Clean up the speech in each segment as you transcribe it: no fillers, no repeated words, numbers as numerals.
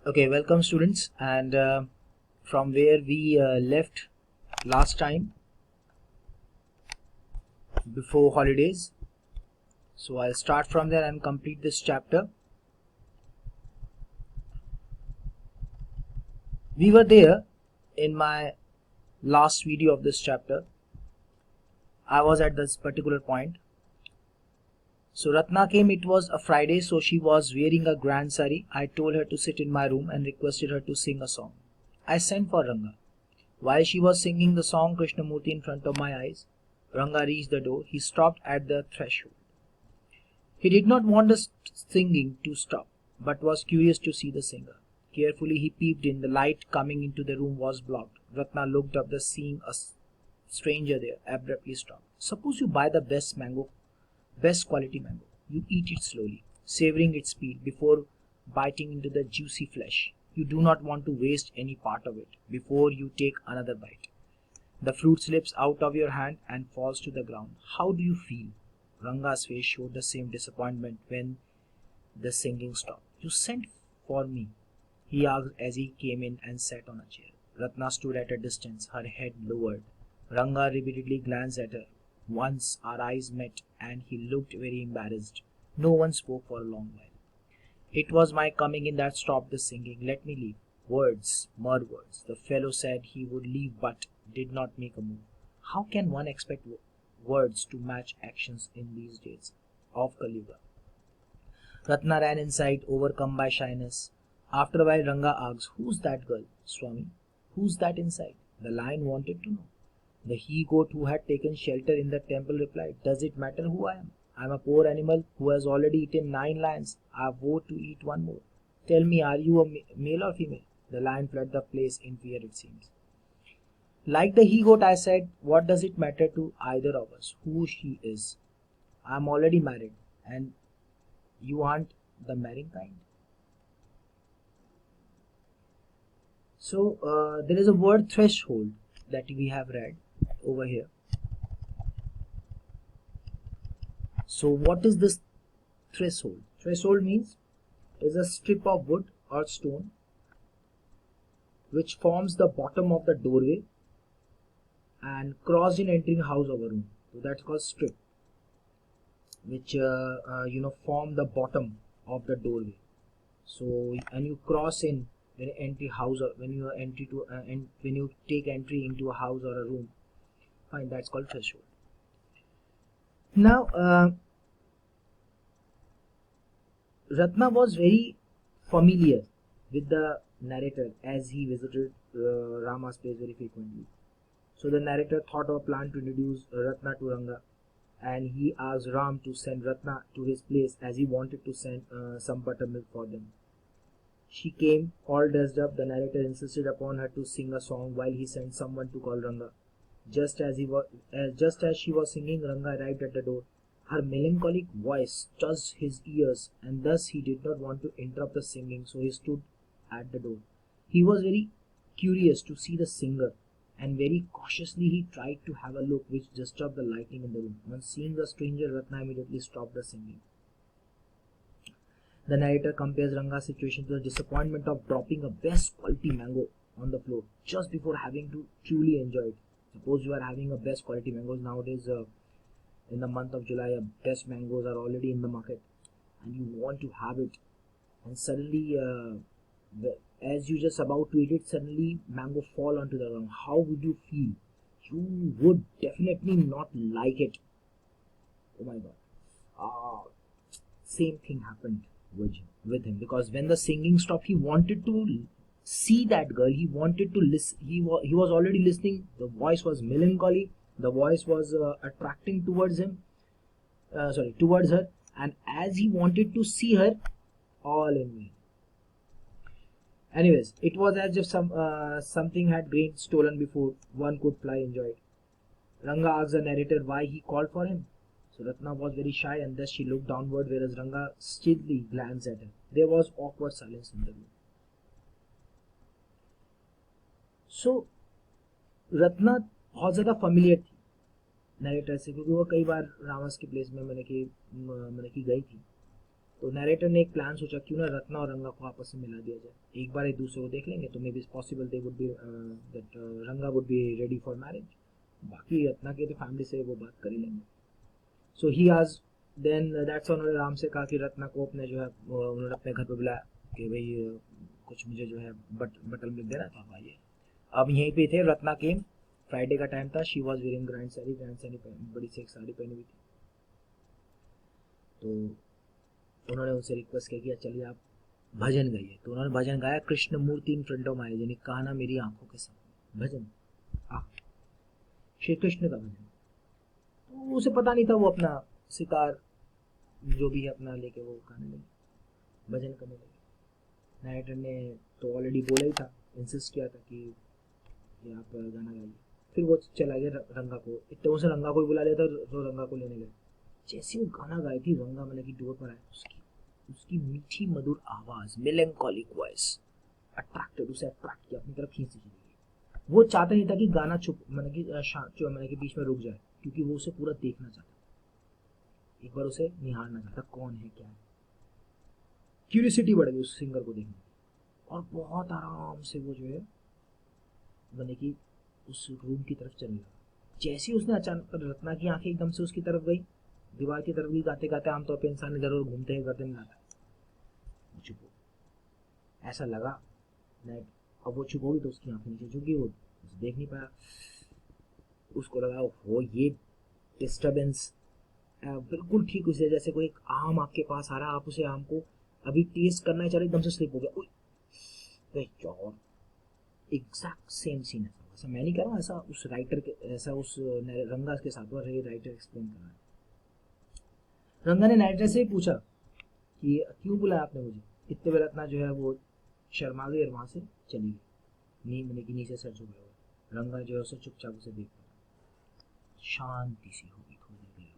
Okay, welcome students. And from where we left last time before holidays, so I'll start from there and complete this chapter. We were there in my last video of this chapter. I was at this particular point. So Ratna came. It was a Friday, so she was wearing a grand sari. I told her to sit in my room and requested her to sing a song. I sent for Ranga. While she was singing the song Krishnamurti in front of my eyes, Ranga reached the door. He stopped at the threshold. He did not want the singing to stop, but was curious to see the singer. Carefully he peeped in. The light coming into the room was blocked. Ratna looked up, seeing a stranger there, abruptly stopped. Suppose you buy the best quality mango. You eat it slowly, savoring its peel before biting into the juicy flesh. You do not want to waste any part of it before you take another bite. The fruit slips out of your hand and falls to the ground. How do you feel? Ranga's face showed the same disappointment when the singing stopped. You sent for me, he asked as he came in and sat on a chair. Ratna stood at a distance, her head lowered. Ranga repeatedly glanced at her. Once our eyes met and he looked very embarrassed. No one spoke for a long while. It was my coming in that stopped the singing. Let me leave. Words, mere words. The fellow said he would leave but did not make a move. How can one expect words to match actions in these days of Kali Yuga? Ratna ran inside, overcome by shyness. After a while, Ranga asked, "Who's that girl, Swami? Who's that inside?" The lion wanted to know. The he-goat who had taken shelter in the temple replied, "Does it matter who I am? I am a poor animal who has already eaten 9 lions. I vow to eat one more. Tell me, are you a male or female?" The lion fled the place in fear, it seems. Like the he-goat, I said, "What does it matter to either of us who she is? I am already married, and you aren't the marrying kind." So there is a word threshold that we have read over here. So what is this threshold? Threshold means is a strip of wood or stone which forms the bottom of the doorway and crossed in entering a house or a room. So that's called strip, which form the bottom of the doorway. So and you cross in when you enter house or when you entry to and when you take entry into a house or a room. Fine, that's called threshold. Now Ratna was very familiar with the narrator as he visited Rama's place very frequently. So the narrator thought of a plan to introduce Ratna to Ranga, and he asked Ram to send Ratna to his place as he wanted to send some buttermilk for them. She came all dressed up. The narrator insisted upon her to sing a song while he sent someone to call Ranga. Just as she was singing, Ranga arrived at the door. Her melancholic voice touched his ears, and thus he did not want to interrupt the singing, so he stood at the door. He was very curious to see the singer, and very cautiously he tried to have a look which disturbed the lighting in the room. On seeing the stranger, Ratna immediately stopped the singing. The narrator compares Ranga's situation to the disappointment of dropping a best quality mango on the floor just before having to truly enjoy it. Suppose you are having a best quality mangoes nowadays. In the month of July, best mangoes are already in the market, and you want to have it, and suddenly, as you just about to eat it, suddenly mango fall onto the ground. How would you feel? You would definitely not like it. Oh my God! Same thing happened with him because when the singing stopped, he wanted to see that girl. He wanted to listen. He was already listening. The voice was melancholy. The voice was attracting towards him. Towards her. And as he wanted to see her, all in vain. Anyways, it was as if something had been stolen before one could fly enjoy it. Ranga asked the narrator why he called for him. So Ratna was very shy, and thus she looked downward, whereas Ranga steadily glanced at her. There was awkward silence in the room. So Ratna बहुत ज़्यादा familiar थी narrator से, क्योंकि वो कई बार रामस के place में मैंने की गई थी. तो नरेटर ने एक प्लान सोचा, क्यों ना रत्ना और रंगा को आपस में मिला दिया जाए, एक बार एक दूसरे को देख लेंगे तो may be possible they would be that Ranga would be ready for marriage, बाकी रत्ना के तो फैमिली से वो बात कर ही लेंगे। सो ही आज देन दैट्स उन्होंने आराम से कहा कि रत्ना को अपने जो है उन्होंने अपने घर पे बुलाया कि भाई कुछ मुझे जो है बटल मिल देना था भाई। अब यहीं पे थे, रत्ना के फ्राइडे का टाइम था, she was wearing grand sari बड़ी सी एक साड़ी पहनी हुई थी। तो उन्होंने उनसे रिक्वेस्ट किया कि चलिए आप भजन गाइए। तो उन्होंने भजन गाया, कृष्ण मूर्ति इन फ्रंट ऑफ माई, यानी कहा ना मेरी आंखों के सामने, भजन श्री कृष्ण का भजन। तो उसे पता नहीं था, वो अपना सितार जो भी है अपना लेके वो गाने लगे, भजन करने लगे। नाइटर ने तो ऑलरेडी बोला ही था, इंसिस्ट किया था कि आप गाना गाइए। फिर वो चला गया रंगा को, इतने से रंगा को ही बुला लिया था, तो रंगा को लेने गए। जैसे वो गाना गाई थी, रंगा मैंने की डोर पर आया, उसकी मीठी मधुर आवाज, मेलेंकोलिक वॉइस अट्रैक्टेड, उसे अट्रैक्ट किया, अपनी तरफ खींच ली। वो चाहता नहीं था कि गाना चुप मैंने कि बीच में रुक जाए, क्योंकि वो उसे पूरा देखना चाहता, एक बार उसे निहारना चाहता, कौन है क्या है। क्यूरियोसिटी बढ़ गई उस सिंगर को देखने, और बहुत आराम से वो जो है मैंने कि उस रूम की तरफ चलने लगा। जैसे ही उसने अचानक रत्ना की आंखें एकदम से उसकी तरफ गई, दीवार की तरफ गई, गाते गाते आमतौर पे इंसान इधर उधर घूमते हैं, गर्दन में आता है, चुप हो, ऐसा लगा नहीं। अब वो चुप होगी तो उसकी आंखें नीचे झुकी, वो देख नहीं पाया। उसको लगा हो ये डिस्टर्बेंस बिल्कुल ठीक उसे जैसे कोई एक आम आपके पास आ रहा, आप उसे आम को अभी टेस्ट करना चाहिए, एकदम से स्लिप हो गया, एग्जैक्ट सेम सीन है। ऐसा मैं नहीं कह रहा हूँ, ऐसा उस राइटर के, ऐसा उस रंगा के साथ हुआ, राइटर एक्सप्लेन कर रहा है। रंगा ने नाइटर से पूछा कि क्यों बुलाया आपने मुझे। इतने बड़े रत्ना जो है वो शर्मा गई और वहां से चली गई, नींद की नीचे सर झुक गया। रंगा जो है उसे चुपचाप उसे देख रहा, शांति सी होगी थोड़ी देर।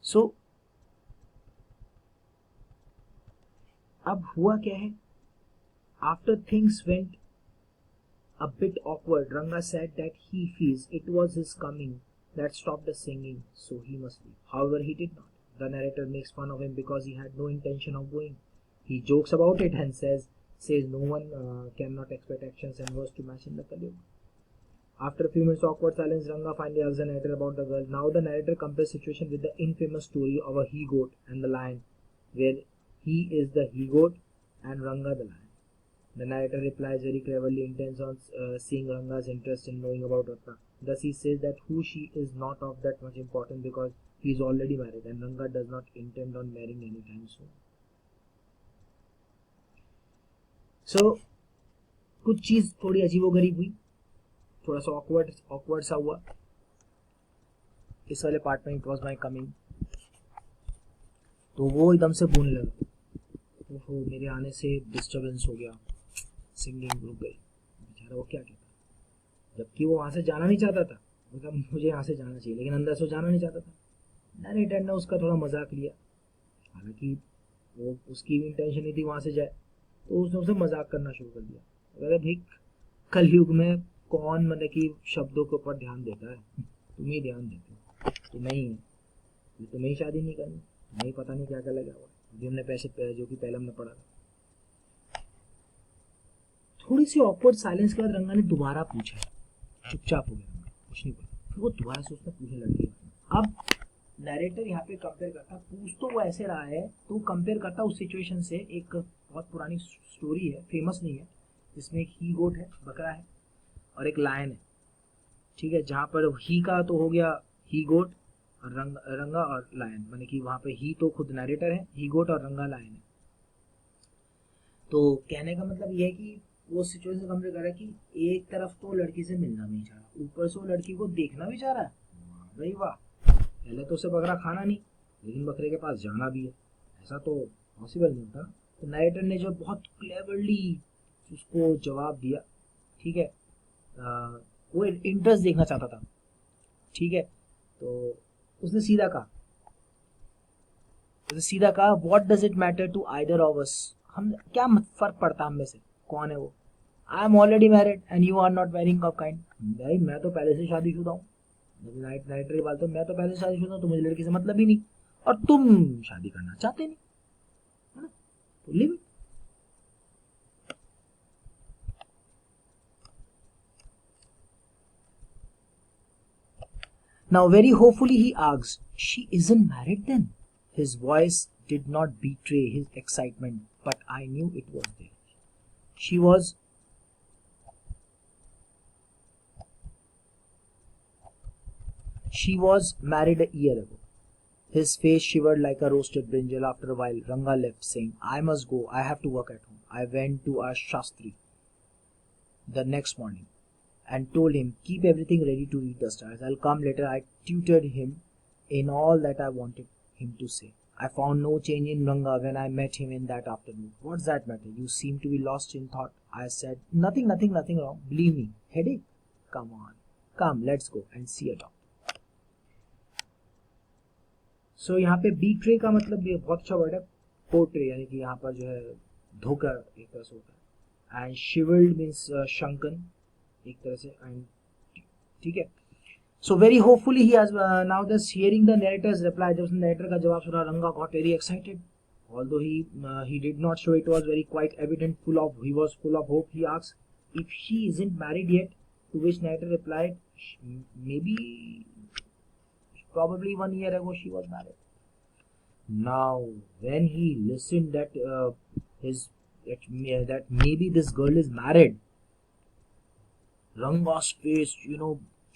सो अब हुआ क्या है, after things went a bit awkward, Ranga said that he feels it was his coming that stopped the singing, so he must leave. However, he did not. The narrator makes fun of him because he had no intention of going. He jokes about it and says no one cannot expect actions and words to match in the Kali Yuga. After a few minutes of awkward silence, Ranga finally asks the narrator about the girl. Now the narrator compares the situation with the infamous story of a he-goat and the lion, where he is the he-goat and Ranga the lion. The narrator replies very cleverly, intends on seeing Ranga's interest in knowing about Ratna. Thus he says that who she is not of that much importance because he is already married and Ranga does not intend on marrying anytime soon. So कुछ चीज थोड़ी अजीबोगरीब हुई, थोड़ा सा awkward सा हुआ इस वाले पार्ट में, इट वॉज माई कमिंग। तो वो एकदम से बोलने लगा, तो मेरे आने से डिस्टर्बेंस हो गया, सिंगिंग रुक गई। बेचारा वो क्या कहता, जबकि वो वहां से जाना नहीं चाहता था, मतलब मुझे यहाँ से जाना चाहिए, लेकिन अंदर से जाना नहीं चाहता था। नरेटर ने उसका थोड़ा मजाक लिया, हालांकि वो उसकी भी इंटेंशन नहीं थी वहां से जाए, तो उसने उसे मजाक करना शुरू कर दिया। अरे भाई कलयुग में कौन मतलब कि शब्दों के ऊपर ध्यान देता है, तुम ही ध्यान देते हो, तुम्हें ही है, तुम्हें ही शादी नहीं करनी, तुम्हें ही पता नहीं क्या क्या लगा हुआ, जो हमने पैसे जो कि पहले हमने पढ़ा था। थोड़ी सी ऑकवर्ड साइलेंस के बाद रंगा ने दोबारा पूछा, चुपचाप हो गया रंगा, कुछ नहीं बोला। फिर वो दोबारा से उसने पूछने लग गया। अब नरेटर यहाँ पे कंपेयर करता, पूछ तो वो ऐसे रहा है, तो कंपेयर करता उस सिचुएशन से। एक बहुत पुरानी स्टोरी है, फेमस नहीं है, जिसमें एक ही गोट है, बकरा है, और एक लायन है, ठीक है। जहाँ पर ही का तो हो गया ही गोट और रंगा और लायन, माने कि वहाँ पे ही तो खुद नरेटर है, ही गोट और रंगा लायन है। तो कहने का मतलब ये है कि वो सिचुएशन कंपेयर कर रहा है कि एक तरफ तो लड़की से मिलना नहीं चाह रहा, ऊपर से वो लड़की को देखना भी चाह रहा है, भाई वाह, पहले तो उसे बकरा खाना नहीं, लेकिन बकरे के पास जाना भी है, ऐसा तो पॉसिबल नहीं होता। तो नरेटर ने जो बहुत क्लेवरली उसको जवाब दिया, ठीक है, वो इंटरेस्ट देखना चाहता था, ठीक है। तो उसने सीधा कहा what does it matter to either of us, हम क्या फर्क पड़ता हम में से, कौन है वो, I am already married and you are not marrying of kind, भाई मैं तो पहले से शादीशुदा हूँ। नाइटर की बात, तो मैं तो पहले से शादीशुदा हूँ, तो मुझे लड़की से मतलब ही नहीं, और तुम शादी करना चाहते नहीं, है ना, तो live it. Now very hopefully he asked, "She isn't married then?" His voice did not betray his excitement, but I knew it was there. She was married a year ago. His face shivered like a roasted brinjal. After a while, Ranga left, saying, "I must go. I have to work at home." I went to our Shastri the next morning and told him, "Keep everything ready to read the stars. I'll come later." I tutored him in all that I wanted him to say. I found no change in Ranga when I met him in that afternoon. "What's that matter? You seem to be lost in thought." I said, "Nothing wrong. Believe me. Headache? Come on. Come, let's go and see a doctor." So यहाँ पे betray का मतलब ये बहुत अच्छा word है, portray, यानी कि यहाँ पर जो है धोखा एक तरह से होता है, एंड शिवर्ड मीन्स शंकन एक तरह से, एंड ठीक है। So very hopefully he has now this hearing the narrator's reply, जब उसने narrator का जवाब सुना, रंगा got very excited. Although he did not show it was very quite evident, he was full of hope. He asked if she isn't married yet, to which narrator replied, "Maybe, probably 1 year ago she was married." Now when he listened that that maybe this girl is married, Ranga's face,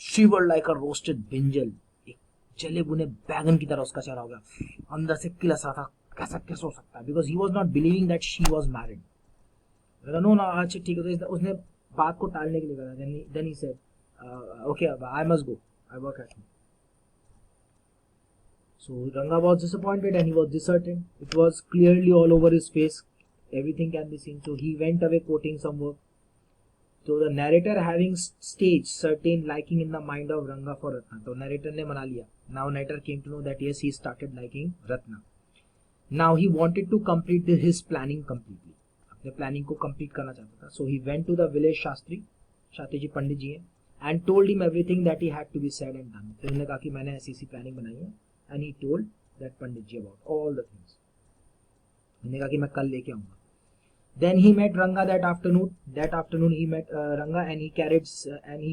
shivered like a roasted brinjal. एक जले बुने बैगन की तरह उसका चेहरा हो गया, अंदर से किलस रहा था, कैसे हो सकता है, because he was not believing that she was married. No, अच्छा ठीक है, तो उसने बात को टालने के लिए कहा. Then he said, "Okay, I must go. I work at home." So Ranga was disappointed and he was disheartened. It was clearly all over his face. Everything can be seen. So he went away quoting some work. So the narrator having staged certain liking in the mind of Ranga for Ratna. So narrator ने मना लिया. Now narrator came to know that yes, he started liking Ratna. Now he wanted to complete his planning completely. अपने planning को complete करना चाहता था. So he went to the village Shastri जी पंडित जी हैं, and told him everything that he had to be said and done. फिर उन्होंने कहा कि मैंने ऐसी planning बनाई है, and he told that Pandit ji about all the things. उन्होंने कहा कि मैं कल लेके आऊंगा. Then he met Ranga that afternoon. That afternoon he met Ranga and he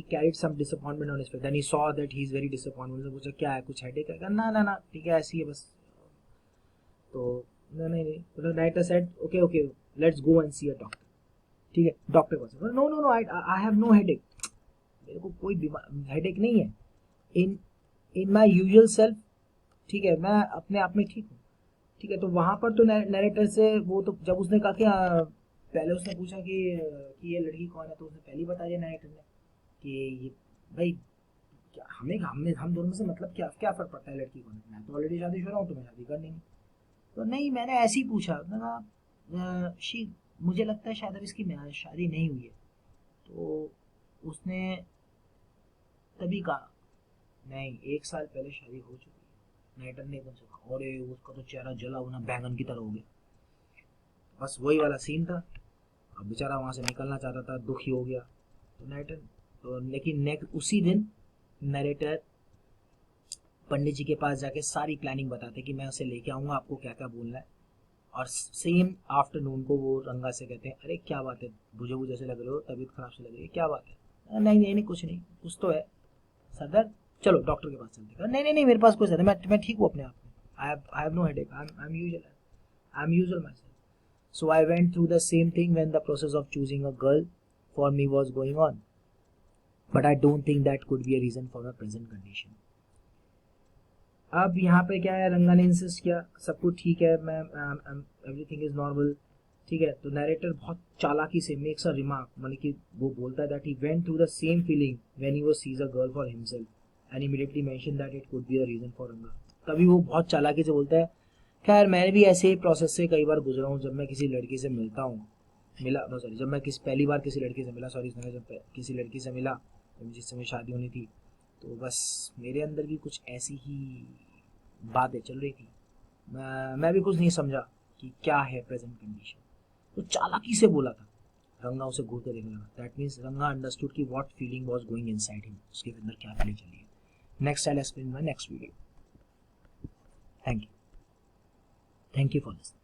carried some disappointment on his face. Then he saw that he is very disappointed. उसने पूछा क्या है, कुछ हेडेक है? ना ठीक है, ऐसी है बस. तो नहीं. तो narrator said, "Okay, let's go and see a doctor." ठीक है, डॉक्टर को से no, I have no headache. मेरे को कोई हेडेक नहीं है. in my usual self, ठीक है, मैं अपने आप में ठीक हूँ. ठीक है, तो वहां पर तो नरेटर से वो तो जब उसने कहा कि पहले उसने पूछा कि ये लड़की कौन है, तो उसने पहले बता दिया नरेटर ने कि ये भाई क्या हम दोनों में से मतलब क्या फर्क पड़ता है लड़की कौन है, मैं तो ऑलरेडी शादीशुदा हूँ, तो मैं शादी करनी नहीं. तो नहीं, मैंने ऐसे ही पूछा. मुझे लगता है शायद अब इसकी शादी नहीं हुई है. तो उसने तभी कहा नहीं, 1 साल पहले शादी हो चुकी है. नाइटर ने एकदम से कहा, अरे उसका तो चेहरा जला हुआ बैंगन की तरह हो गया. बस वही वाला सीन था. अब बेचारा वहां से निकलना चाहता था, दुखी हो गया. तो नाइटर तो लेकिन उसी दिन नरेटर पंडित जी के पास जाके सारी प्लानिंग बताते कि मैं उसे लेके आऊंगा, आपको क्या क्या बोलना है. और सेम आफ्टरनून को वो रंगा से कहते हैं, "अरे क्या बात है, बुझे से लग रहे हो, तबीयत खराब से लग रही है, क्या बात है?" नहीं कुछ नहीं, कुछ तो है सरदार, चलो डॉक्टर के पास चलते. नहीं मेरे पास कोई सर, मैं ठीक हूँ अपने आप में. I have no headache. I'm usual myself. So I went through the same thing when the process of choosing a girl for me was going on. But I don't think that could be a reason for the present condition. अब यहाँ पे क्या है, रंगा ने insist किया सब कुछ ठीक है, मैं एवरीथिंग इज नॉर्मल. ठीक है, तो नरेटर बहुत चालाकी से मेक्स अ रिमार्क, मतलब कि वो बोलता है that he went through the same feeling when he was sees a girl for himself and immediately mention that it could be a reason for Ranga. तभी वो बहुत चालाकी से बोलता है, खैर मैं भी ऐसे ही प्रोसेस से कई बार गुजरा हूँ. जब मैं किसी लड़की से जब मैं पहली बार किसी लड़की से मिला, जब किसी लड़की से मिला जिससे मेरी शादी होनी थी, तो बस मेरे अंदर भी कुछ ऐसी ही बातें चल रही थी. मैं भी कुछ नहीं समझा कि क्या है प्रेजेंट कंडीशन. तो चालाकी से बोला था. रंगा उसे घूर कर देखने लगा. दैट मीन्स रंगा अंडरस्टूड कि what feeling was going inside him, उसके अंदर क्या फीलिंग चल रही है. Next I explain my next video. Thank you. Thank you for listening.